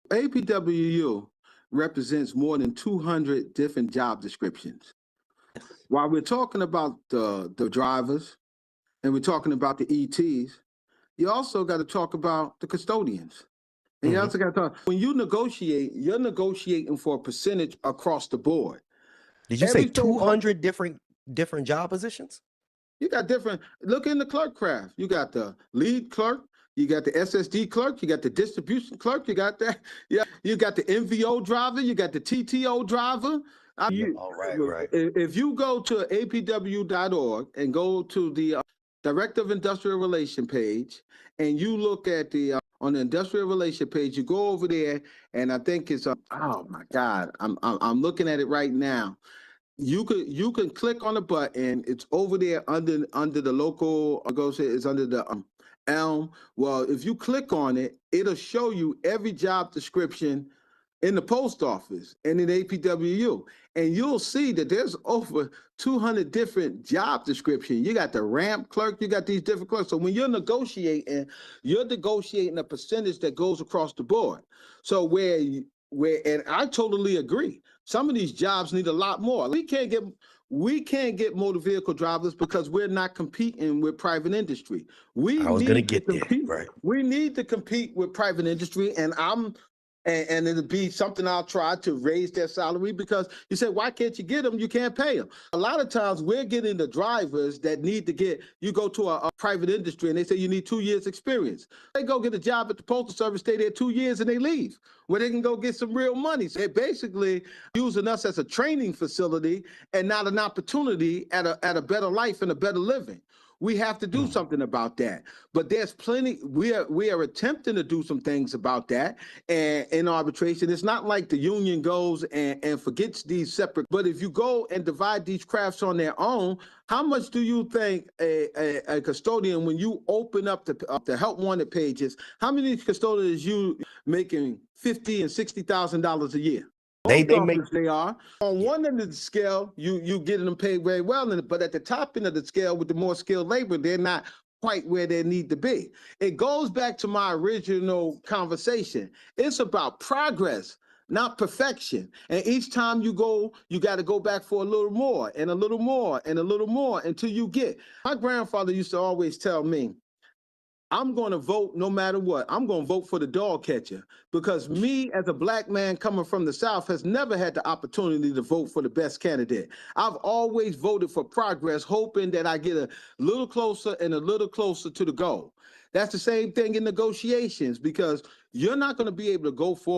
APWU represents more than 200 different job descriptions. While we're talking about the drivers and we're talking about the ETs, you also got to talk about the custodians. And you Mhm. also got to talk, when you negotiate, you're negotiating for a percentage across the board. Did you say Every so 200 different job positions? You got different, look in the clerk craft. You got the lead clerk, you got the SSD clerk, you got the distribution clerk, you got that. Yeah, you got the MVO driver, you got the TTO driver. All right. If you go to apw.org and go to the Director of Industrial Relation page, and you look at the on the Industrial Relation page, you go over there, and I think it's oh my God, I'm looking at it right now. You can click on the button. It's over there under the local. It's under the Elm. Well, if you click on it, it'll show you every job description in the post office and in APWU, and you'll see that there's over 200 different job descriptions. You got the ramp clerk. You got these different clerks. So when you're negotiating a percentage that goes across the board. So and I totally agree. Some of these jobs need a lot more. We can't get motor vehicle drivers because we're not competing with private industry. I was gonna get there, right? We need to compete with private industry, and it'll be something I'll try to raise their salary, because you say, why can't you get them? You can't pay them. A lot of times we're getting the drivers that need to get, you go to a private industry and they say you need 2 years experience. They go get a job at the Postal Service, stay there 2 years and they leave, where they can go get some real money. So they're basically using us as a training facility and not an opportunity at a better life and a better living. We have to do something about that. But there's plenty, we are attempting to do some things about that. And in arbitration, it's not like the union goes and forgets these separate, but if you go and divide these crafts on their own, how much do you think a custodian, when you open up the help wanted pages, how many custodians you making $50,000 and $60,000 a year? They make They are on one end of the scale. You getting them paid very well, but at the top end of the scale, with the more skilled labor, they're not quite where they need to be. It goes back to my original conversation. It's about progress, not perfection. And each time you go, you got to go back for a little more and a little more and a little more until you get. My grandfather used to always tell me, I'm going to vote no matter what. I'm going to vote for the dog catcher, because me, as a black man coming from the South, has never had the opportunity to vote for the best candidate. I've always voted for progress, hoping that I get a little closer and a little closer to the goal. That's the same thing in negotiations, because you're not going to be able to go forward